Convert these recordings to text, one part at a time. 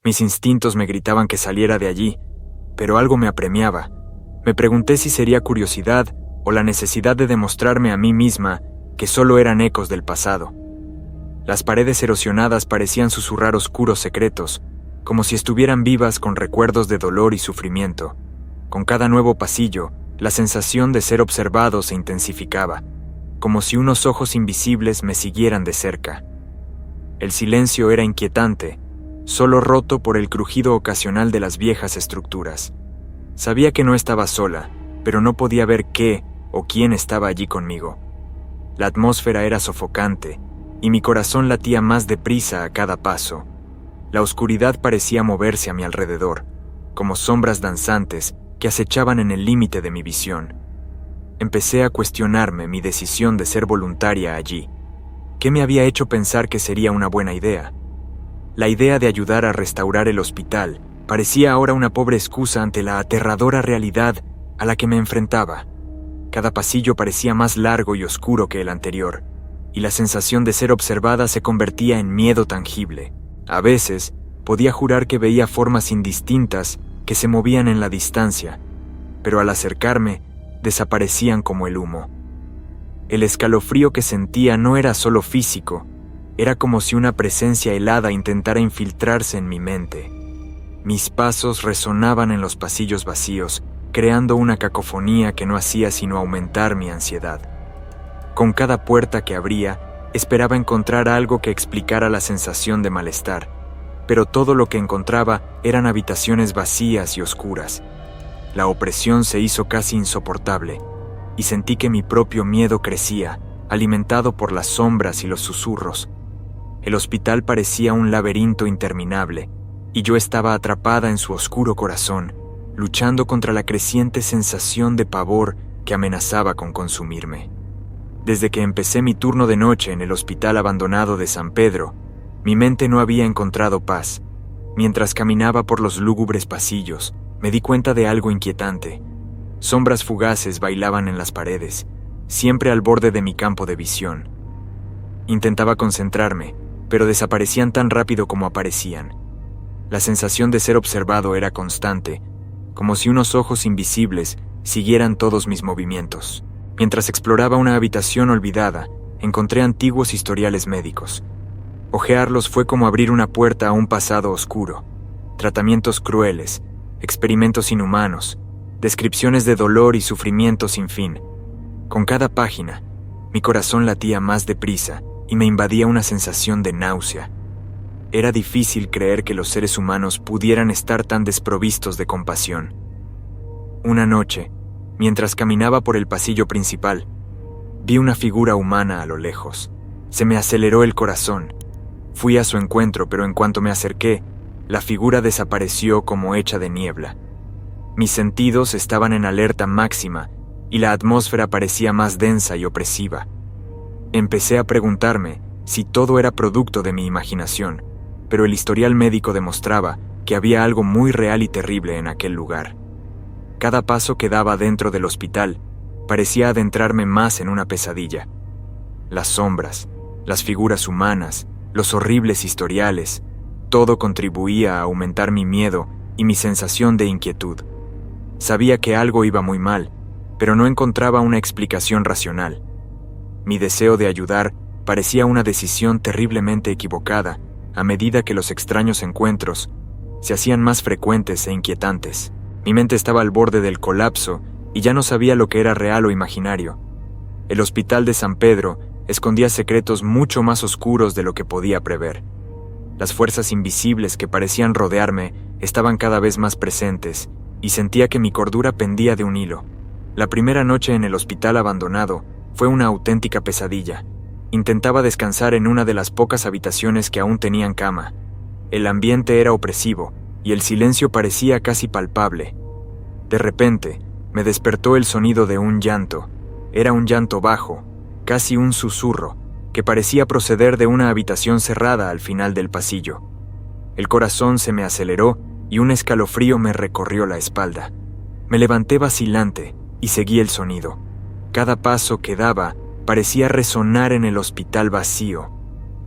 Mis instintos me gritaban que saliera de allí, pero algo me apremiaba. Me pregunté si sería curiosidad o la necesidad de demostrarme a mí misma que solo eran ecos del pasado. Las paredes erosionadas parecían susurrar oscuros secretos, como si estuvieran vivas con recuerdos de dolor y sufrimiento. Con cada nuevo pasillo, la sensación de ser observado se intensificaba, como si unos ojos invisibles me siguieran de cerca. El silencio era inquietante, solo roto por el crujido ocasional de las viejas estructuras. Sabía que no estaba sola, pero no podía ver qué o quién estaba allí conmigo. La atmósfera era sofocante, y mi corazón latía más deprisa a cada paso. La oscuridad parecía moverse a mi alrededor, como sombras danzantes que acechaban en el límite de mi visión. Empecé a cuestionarme mi decisión de ser voluntaria allí. ¿Qué me había hecho pensar que sería una buena idea? La idea de ayudar a restaurar el hospital parecía ahora una pobre excusa ante la aterradora realidad a la que me enfrentaba. Cada pasillo parecía más largo y oscuro que el anterior, y la sensación de ser observada se convertía en miedo tangible. A veces, podía jurar que veía formas indistintas que se movían en la distancia, pero al acercarme, desaparecían como el humo. El escalofrío que sentía no era solo físico, era como si una presencia helada intentara infiltrarse en mi mente. Mis pasos resonaban en los pasillos vacíos, creando una cacofonía que no hacía sino aumentar mi ansiedad. Con cada puerta que abría, esperaba encontrar algo que explicara la sensación de malestar, pero todo lo que encontraba eran habitaciones vacías y oscuras. La opresión se hizo casi insoportable, y sentí que mi propio miedo crecía, alimentado por las sombras y los susurros. El hospital parecía un laberinto interminable, y yo estaba atrapada en su oscuro corazón, luchando contra la creciente sensación de pavor que amenazaba con consumirme. Desde que empecé mi turno de noche en el hospital abandonado de San Pedro, mi mente no había encontrado paz. Mientras caminaba por los lúgubres pasillos, me di cuenta de algo inquietante. Sombras fugaces bailaban en las paredes, siempre al borde de mi campo de visión. Intentaba concentrarme, pero desaparecían tan rápido como aparecían. La sensación de ser observado era constante, como si unos ojos invisibles siguieran todos mis movimientos. Mientras exploraba una habitación olvidada, encontré antiguos historiales médicos. Hojearlos fue como abrir una puerta a un pasado oscuro. Tratamientos crueles, experimentos inhumanos, descripciones de dolor y sufrimiento sin fin. Con cada página, mi corazón latía más deprisa y me invadía una sensación de náusea. Era difícil creer que los seres humanos pudieran estar tan desprovistos de compasión. Una noche, mientras caminaba por el pasillo principal, vi una figura humana a lo lejos. Se me aceleró el corazón. Fui a su encuentro, pero en cuanto me acerqué, la figura desapareció como hecha de niebla. Mis sentidos estaban en alerta máxima y la atmósfera parecía más densa y opresiva. Empecé a preguntarme si todo era producto de mi imaginación, pero el historial médico demostraba que había algo muy real y terrible en aquel lugar. Cada paso que daba dentro del hospital parecía adentrarme más en una pesadilla. Las sombras, las figuras humanas, los horribles historiales, todo contribuía a aumentar mi miedo y mi sensación de inquietud. Sabía que algo iba muy mal, pero no encontraba una explicación racional. Mi deseo de ayudar parecía una decisión terriblemente equivocada a medida que los extraños encuentros se hacían más frecuentes e inquietantes. Mi mente estaba al borde del colapso y ya no sabía lo que era real o imaginario. El hospital de San Pedro escondía secretos mucho más oscuros de lo que podía prever. Las fuerzas invisibles que parecían rodearme estaban cada vez más presentes y sentía que mi cordura pendía de un hilo. La primera noche en el hospital abandonado fue una auténtica pesadilla. Intentaba descansar en una de las pocas habitaciones que aún tenían cama. El ambiente era opresivo y el silencio parecía casi palpable. De repente, me despertó el sonido de un llanto. Era un llanto bajo, casi un susurro, que parecía proceder de una habitación cerrada al final del pasillo. El corazón se me aceleró y un escalofrío me recorrió la espalda. Me levanté vacilante y seguí el sonido. Cada paso que daba parecía resonar en el hospital vacío.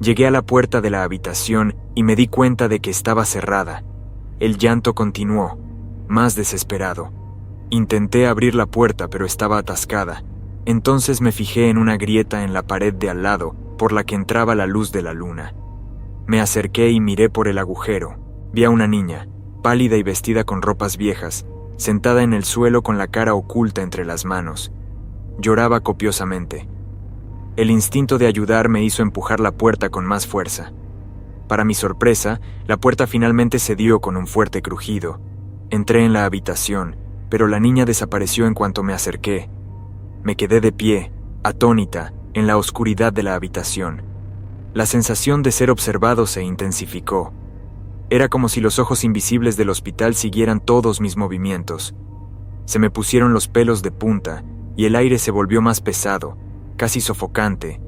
Llegué a la puerta de la habitación y me di cuenta de que estaba cerrada. El llanto continuó, más desesperado. Intenté abrir la puerta, pero estaba atascada. Entonces me fijé en una grieta en la pared de al lado, por la que entraba la luz de la luna. Me acerqué y miré por el agujero. Vi a una niña, pálida y vestida con ropas viejas, sentada en el suelo con la cara oculta entre las manos. Lloraba copiosamente. El instinto de ayudar me hizo empujar la puerta con más fuerza. Para mi sorpresa, la puerta finalmente cedió con un fuerte crujido. Entré en la habitación, pero la niña desapareció en cuanto me acerqué. Me quedé de pie, atónita, en la oscuridad de la habitación. La sensación de ser observado se intensificó. Era como si los ojos invisibles del hospital siguieran todos mis movimientos. Se me pusieron los pelos de punta y el aire se volvió más pesado, casi sofocante.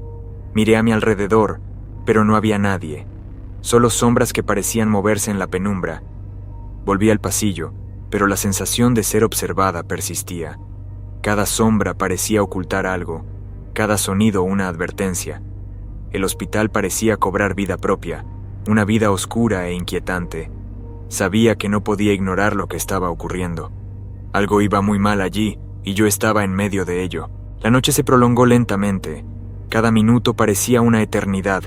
Miré a mi alrededor, pero no había nadie. Solo sombras que parecían moverse en la penumbra. Volví al pasillo, pero la sensación de ser observada persistía. Cada sombra parecía ocultar algo, cada sonido una advertencia. El hospital parecía cobrar vida propia, una vida oscura e inquietante. Sabía que no podía ignorar lo que estaba ocurriendo. Algo iba muy mal allí, y yo estaba en medio de ello. La noche se prolongó lentamente. Cada minuto parecía una eternidad.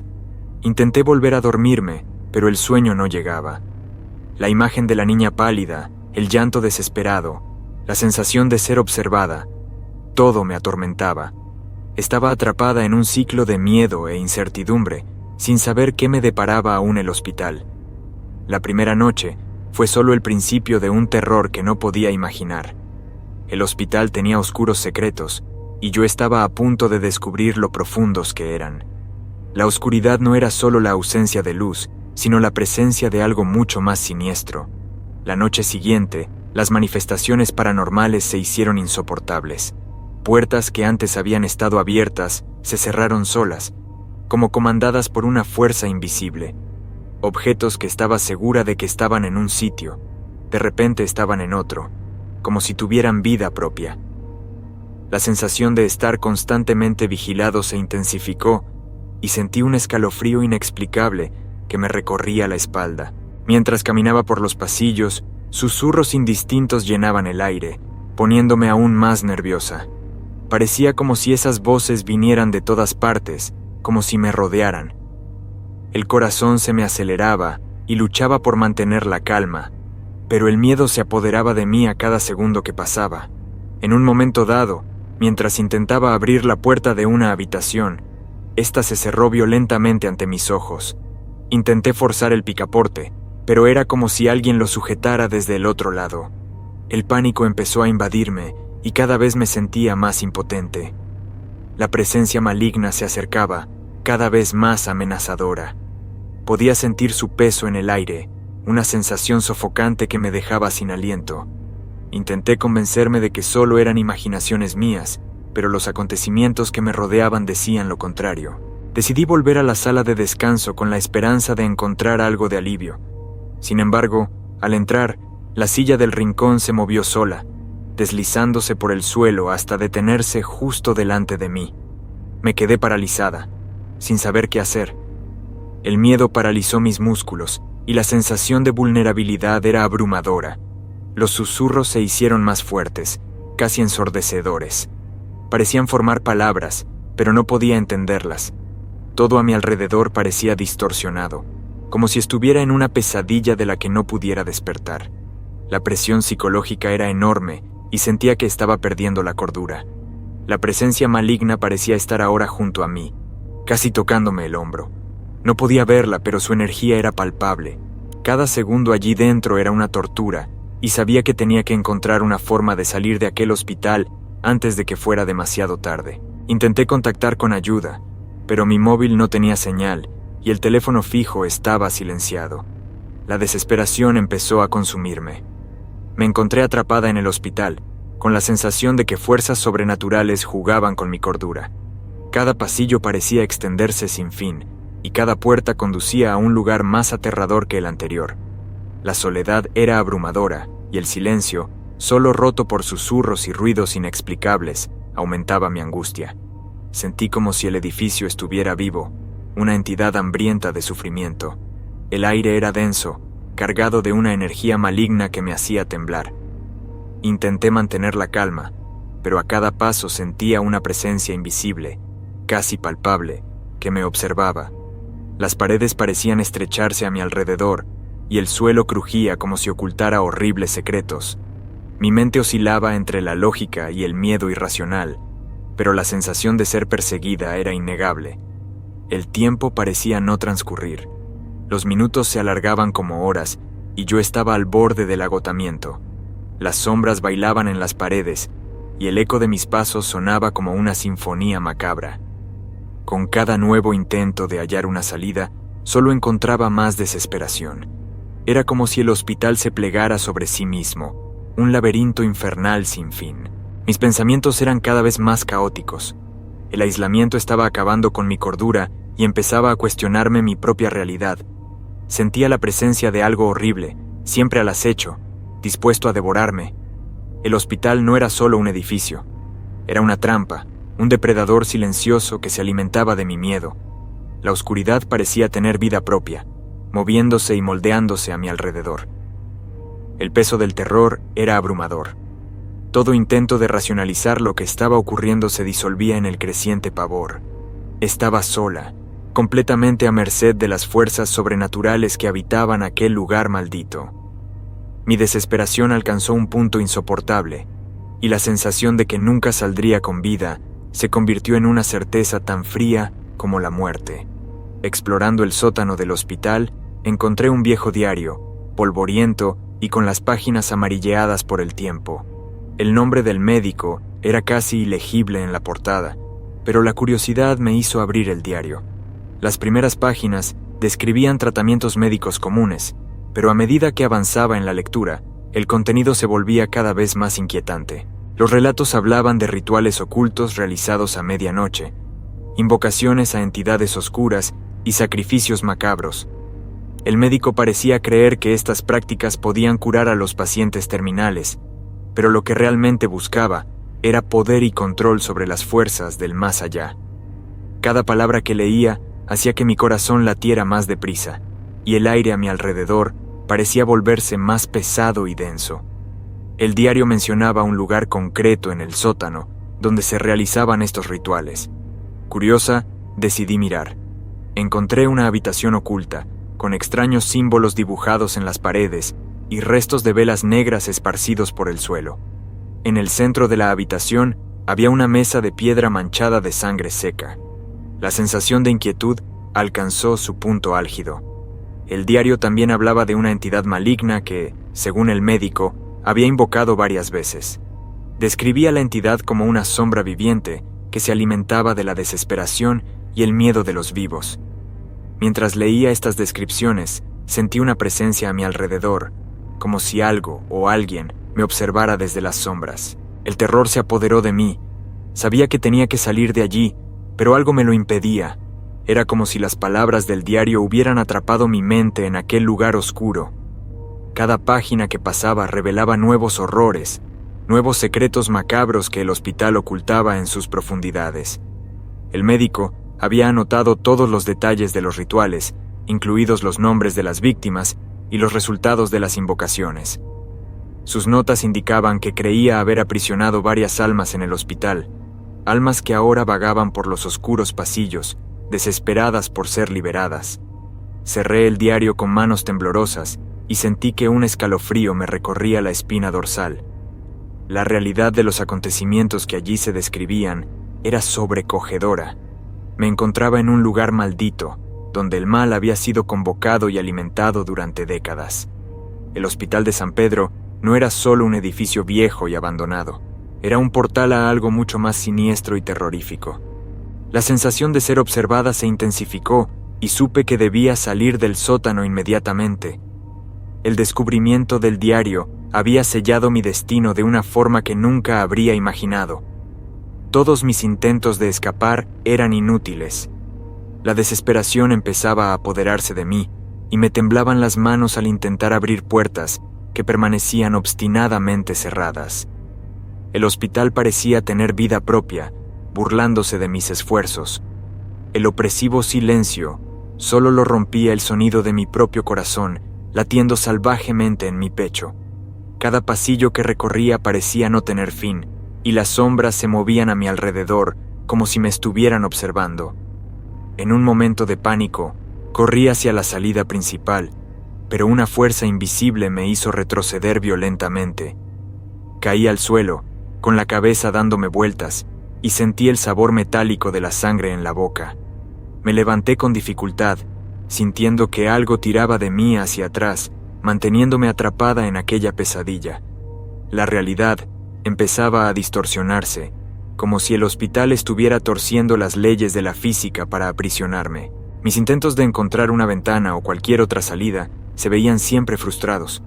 Intenté volver a dormirme, pero el sueño no llegaba. La imagen de la niña pálida, el llanto desesperado, la sensación de ser observada, todo me atormentaba. Estaba atrapada en un ciclo de miedo e incertidumbre, sin saber qué me deparaba aún el hospital. La primera noche fue solo el principio de un terror que no podía imaginar. El hospital tenía oscuros secretos, y yo estaba a punto de descubrir lo profundos que eran. La oscuridad no era solo la ausencia de luz, sino la presencia de algo mucho más siniestro. La noche siguiente, las manifestaciones paranormales se hicieron insoportables. Puertas que antes habían estado abiertas se cerraron solas, como comandadas por una fuerza invisible. Objetos que estaba segura de que estaban en un sitio, de repente estaban en otro, como si tuvieran vida propia. La sensación de estar constantemente vigilado se intensificó y sentí un escalofrío inexplicable que me recorría la espalda. Mientras caminaba por los pasillos, susurros indistintos llenaban el aire, poniéndome aún más nerviosa. Parecía como si esas voces vinieran de todas partes, como si me rodearan. El corazón se me aceleraba y luchaba por mantener la calma, pero el miedo se apoderaba de mí a cada segundo que pasaba. En un momento dado, mientras intentaba abrir la puerta de una habitación, esta se cerró violentamente ante mis ojos. Intenté forzar el picaporte, pero era como si alguien lo sujetara desde el otro lado. El pánico empezó a invadirme y cada vez me sentía más impotente. La presencia maligna se acercaba, cada vez más amenazadora. Podía sentir su peso en el aire, una sensación sofocante que me dejaba sin aliento. Intenté convencerme de que solo eran imaginaciones mías, pero los acontecimientos que me rodeaban decían lo contrario. Decidí volver a la sala de descanso con la esperanza de encontrar algo de alivio. Sin embargo, al entrar, la silla del rincón se movió sola, deslizándose por el suelo hasta detenerse justo delante de mí. Me quedé paralizada, sin saber qué hacer. El miedo paralizó mis músculos y la sensación de vulnerabilidad era abrumadora. Los susurros se hicieron más fuertes, casi ensordecedores. Parecían formar palabras, pero no podía entenderlas. Todo a mi alrededor parecía distorsionado, como si estuviera en una pesadilla de la que no pudiera despertar. La presión psicológica era enorme y sentía que estaba perdiendo la cordura. La presencia maligna parecía estar ahora junto a mí, casi tocándome el hombro. No podía verla, pero su energía era palpable. Cada segundo allí dentro era una tortura, y sabía que tenía que encontrar una forma de salir de aquel hospital antes de que fuera demasiado tarde. Intenté contactar con ayuda, pero mi móvil no tenía señal y el teléfono fijo estaba silenciado. La desesperación empezó a consumirme. Me encontré atrapada en el hospital, con la sensación de que fuerzas sobrenaturales jugaban con mi cordura. Cada pasillo parecía extenderse sin fin, y cada puerta conducía a un lugar más aterrador que el anterior. La soledad era abrumadora, y el silencio, solo roto por susurros y ruidos inexplicables, aumentaba mi angustia. Sentí como si el edificio estuviera vivo, una entidad hambrienta de sufrimiento. El aire era denso, cargado de una energía maligna que me hacía temblar. Intenté mantener la calma, pero a cada paso sentía una presencia invisible, casi palpable, que me observaba. Las paredes parecían estrecharse a mi alrededor, y el suelo crujía como si ocultara horribles secretos. Mi mente oscilaba entre la lógica y el miedo irracional, pero la sensación de ser perseguida era innegable. El tiempo parecía no transcurrir. Los minutos se alargaban como horas, y yo estaba al borde del agotamiento. Las sombras bailaban en las paredes, y el eco de mis pasos sonaba como una sinfonía macabra. Con cada nuevo intento de hallar una salida, solo encontraba más desesperación. Era como si el hospital se plegara sobre sí mismo, un laberinto infernal sin fin. Mis pensamientos eran cada vez más caóticos. El aislamiento estaba acabando con mi cordura y empezaba a cuestionarme mi propia realidad. Sentía la presencia de algo horrible, siempre al acecho, dispuesto a devorarme. El hospital no era solo un edificio. Era una trampa, un depredador silencioso que se alimentaba de mi miedo. La oscuridad parecía tener vida propia, moviéndose y moldeándose a mi alrededor. El peso del terror era abrumador. Todo intento de racionalizar lo que estaba ocurriendo se disolvía en el creciente pavor. Estaba sola, completamente a merced de las fuerzas sobrenaturales que habitaban aquel lugar maldito. Mi desesperación alcanzó un punto insoportable, y la sensación de que nunca saldría con vida se convirtió en una certeza tan fría como la muerte. Explorando el sótano del hospital, encontré un viejo diario, polvoriento y con las páginas amarilleadas por el tiempo. El nombre del médico era casi ilegible en la portada, pero la curiosidad me hizo abrir el diario. Las primeras páginas describían tratamientos médicos comunes, pero a medida que avanzaba en la lectura, el contenido se volvía cada vez más inquietante. Los relatos hablaban de rituales ocultos realizados a medianoche, invocaciones a entidades oscuras y sacrificios macabros. El médico parecía creer que estas prácticas podían curar a los pacientes terminales, pero lo que realmente buscaba era poder y control sobre las fuerzas del más allá. Cada palabra que leía hacía que mi corazón latiera más deprisa, y el aire a mi alrededor parecía volverse más pesado y denso. El diario mencionaba un lugar concreto en el sótano donde se realizaban estos rituales. Curiosa, decidí mirar. Encontré una habitación oculta, con extraños símbolos dibujados en las paredes y restos de velas negras esparcidos por el suelo. En el centro de la habitación había una mesa de piedra manchada de sangre seca. La sensación de inquietud alcanzó su punto álgido. El diario también hablaba de una entidad maligna que, según el médico, había invocado varias veces. Describía la entidad como una sombra viviente que se alimentaba de la desesperación y el miedo de los vivos. Mientras leía estas descripciones, sentí una presencia a mi alrededor, como si algo o alguien me observara desde las sombras. El terror se apoderó de mí. Sabía que tenía que salir de allí, pero algo me lo impedía. Era como si las palabras del diario hubieran atrapado mi mente en aquel lugar oscuro. Cada página que pasaba revelaba nuevos horrores, nuevos secretos macabros que el hospital ocultaba en sus profundidades. El médico había anotado todos los detalles de los rituales, incluidos los nombres de las víctimas y los resultados de las invocaciones. Sus notas indicaban que creía haber aprisionado varias almas en el hospital, almas que ahora vagaban por los oscuros pasillos, desesperadas por ser liberadas. Cerré el diario con manos temblorosas y sentí que un escalofrío me recorría la espina dorsal. La realidad de los acontecimientos que allí se describían era sobrecogedora. Me encontraba en un lugar maldito, donde el mal había sido convocado y alimentado durante décadas. El Hospital de San Pedro no era solo un edificio viejo y abandonado, era un portal a algo mucho más siniestro y terrorífico. La sensación de ser observada se intensificó y supe que debía salir del sótano inmediatamente. El descubrimiento del diario había sellado mi destino de una forma que nunca habría imaginado. Todos mis intentos de escapar eran inútiles. La desesperación empezaba a apoderarse de mí y me temblaban las manos al intentar abrir puertas que permanecían obstinadamente cerradas. El hospital parecía tener vida propia, burlándose de mis esfuerzos. El opresivo silencio Solo lo rompía el sonido de mi propio corazón, latiendo salvajemente en mi pecho. Cada pasillo que recorría parecía no tener fin, y las sombras se movían a mi alrededor como si me estuvieran observando. En un momento de pánico, corrí hacia la salida principal, pero una fuerza invisible me hizo retroceder violentamente. Caí al suelo, con la cabeza dándome vueltas, y sentí el sabor metálico de la sangre en la boca. Me levanté con dificultad, sintiendo que algo tiraba de mí hacia atrás, manteniéndome atrapada en aquella pesadilla. La realidad empezaba a distorsionarse, como si el hospital estuviera torciendo las leyes de la física para aprisionarme. Mis intentos de encontrar una ventana o cualquier otra salida se veían siempre frustrados.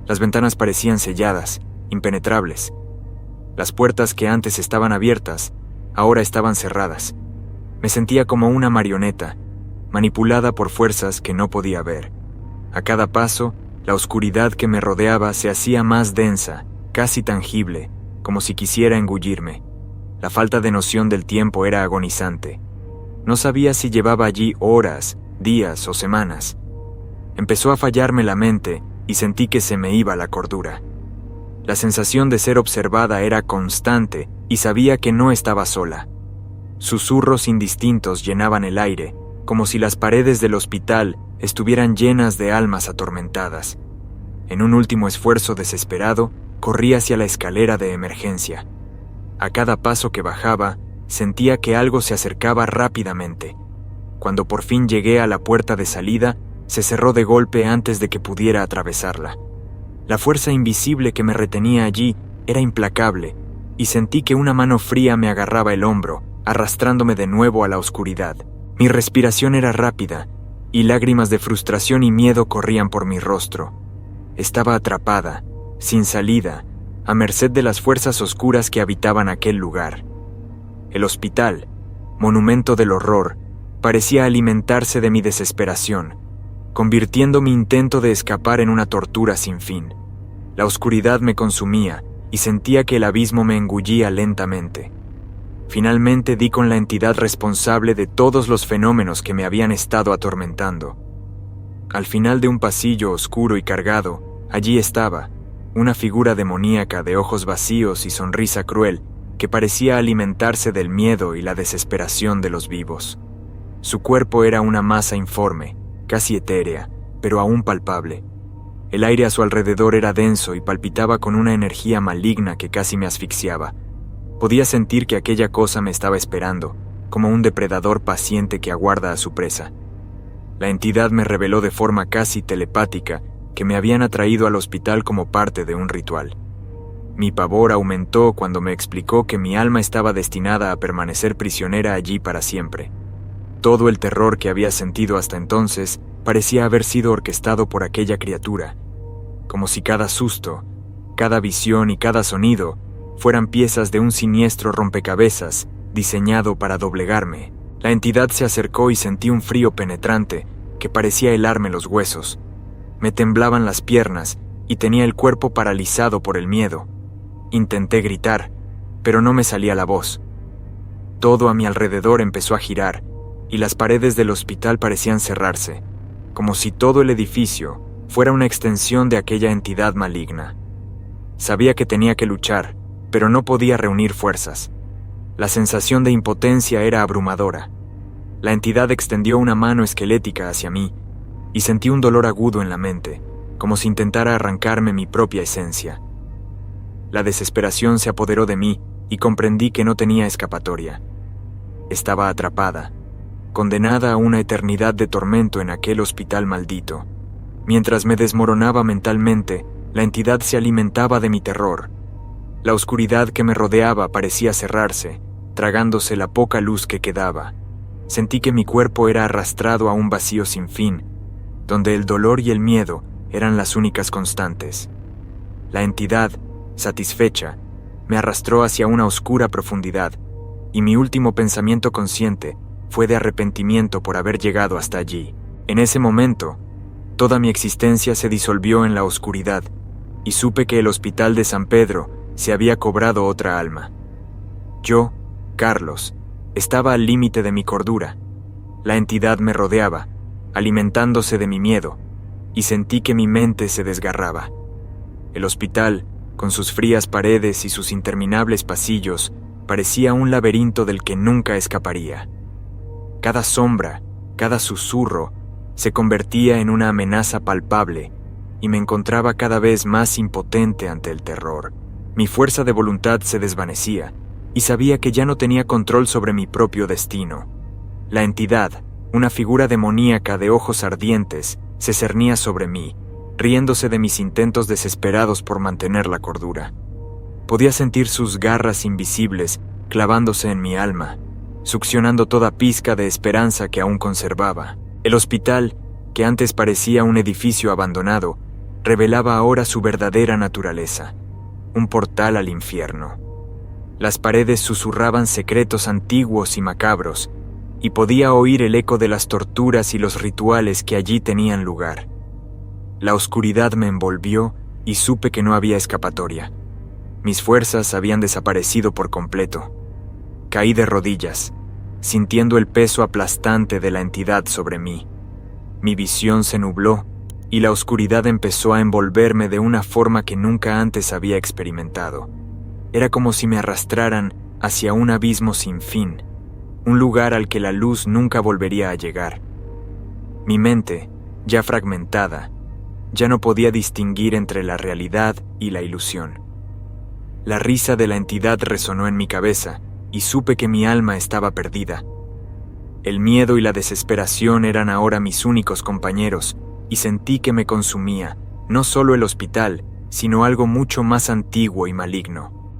Las ventanas parecían selladas, impenetrables. Las puertas que antes estaban abiertas, ahora estaban cerradas. Me sentía como una marioneta, manipulada por fuerzas que no podía ver. A cada paso, la oscuridad que me rodeaba se hacía más densa, casi tangible, como si quisiera engullirme. La falta de noción del tiempo era agonizante. No sabía si llevaba allí horas, días o semanas. Empezó a fallarme la mente y sentí que se me iba la cordura. La sensación de ser observada era constante y sabía que no estaba sola. Susurros indistintos llenaban el aire, como si las paredes del hospital estuvieran llenas de almas atormentadas. En un último esfuerzo desesperado, corrí hacia la escalera de emergencia. A cada paso que bajaba, sentía que algo se acercaba rápidamente. Cuando por fin llegué a la puerta de salida, se cerró de golpe antes de que pudiera atravesarla. La fuerza invisible que me retenía allí era implacable, y sentí que una mano fría me agarraba el hombro, arrastrándome de nuevo a la oscuridad. Mi respiración era rápida, y lágrimas de frustración y miedo corrían por mi rostro. Estaba atrapada, sin salida, a merced de las fuerzas oscuras que habitaban aquel lugar. El hospital, monumento del horror, parecía alimentarse de mi desesperación, convirtiendo mi intento de escapar en una tortura sin fin. La oscuridad me consumía y sentía que el abismo me engullía lentamente. Finalmente di con la entidad responsable de todos los fenómenos que me habían estado atormentando. Al final de un pasillo oscuro y cargado, allí estaba, una figura demoníaca de ojos vacíos y sonrisa cruel que parecía alimentarse del miedo y la desesperación de los vivos. Su cuerpo era una masa informe, casi etérea, pero aún palpable. El aire a su alrededor era denso y palpitaba con una energía maligna que casi me asfixiaba. Podía sentir que aquella cosa me estaba esperando, como un depredador paciente que aguarda a su presa. La entidad me reveló de forma casi telepática que me habían atraído al hospital como parte de un ritual. Mi pavor aumentó cuando me explicó que mi alma estaba destinada a permanecer prisionera allí para siempre. Todo el terror que había sentido hasta entonces parecía haber sido orquestado por aquella criatura, como si cada susto, cada visión y cada sonido fueran piezas de un siniestro rompecabezas diseñado para doblegarme. La entidad se acercó y sentí un frío penetrante que parecía helarme los huesos. Me temblaban las piernas y tenía el cuerpo paralizado por el miedo. Intenté gritar, pero no me salía la voz. Todo a mi alrededor empezó a girar y las paredes del hospital parecían cerrarse, como si todo el edificio fuera una extensión de aquella entidad maligna. Sabía que tenía que luchar, pero no podía reunir fuerzas. La sensación de impotencia era abrumadora. La entidad extendió una mano esquelética hacia mí y sentí un dolor agudo en la mente, como si intentara arrancarme mi propia esencia. La desesperación se apoderó de mí y comprendí que no tenía escapatoria. Estaba atrapada, condenada a una eternidad de tormento en aquel hospital maldito. Mientras me desmoronaba mentalmente, la entidad se alimentaba de mi terror. La oscuridad que me rodeaba parecía cerrarse, tragándose la poca luz que quedaba. Sentí que mi cuerpo era arrastrado a un vacío sin fin, donde el dolor y el miedo eran las únicas constantes. La entidad, satisfecha, me arrastró hacia una oscura profundidad, y mi último pensamiento consciente fue de arrepentimiento por haber llegado hasta allí. En ese momento, toda mi existencia se disolvió en la oscuridad, y supe que el hospital de San Pedro se había cobrado otra alma. Yo, Carlos, estaba al límite de mi cordura. La entidad me rodeaba, alimentándose de mi miedo, y sentí que mi mente se desgarraba. El hospital, con sus frías paredes y sus interminables pasillos, parecía un laberinto del que nunca escaparía. Cada sombra, cada susurro, se convertía en una amenaza palpable, y me encontraba cada vez más impotente ante el terror. Mi fuerza de voluntad se desvanecía, y sabía que ya no tenía control sobre mi propio destino. La entidad, una figura demoníaca de ojos ardientes, se cernía sobre mí, riéndose de mis intentos desesperados por mantener la cordura. Podía sentir sus garras invisibles clavándose en mi alma, succionando toda pizca de esperanza que aún conservaba. El hospital, que antes parecía un edificio abandonado, revelaba ahora su verdadera naturaleza, un portal al infierno. Las paredes susurraban secretos antiguos y macabros, y podía oír el eco de las torturas y los rituales que allí tenían lugar. La oscuridad me envolvió y supe que no había escapatoria. Mis fuerzas habían desaparecido por completo. Caí de rodillas, sintiendo el peso aplastante de la entidad sobre mí. Mi visión se nubló y la oscuridad empezó a envolverme de una forma que nunca antes había experimentado. Era como si me arrastraran hacia un abismo sin fin, un lugar al que la luz nunca volvería a llegar. Mi mente, ya fragmentada, ya no podía distinguir entre la realidad y la ilusión. La risa de la entidad resonó en mi cabeza y supe que mi alma estaba perdida. El miedo y la desesperación eran ahora mis únicos compañeros, y sentí que me consumía, no solo el hospital, sino algo mucho más antiguo y maligno.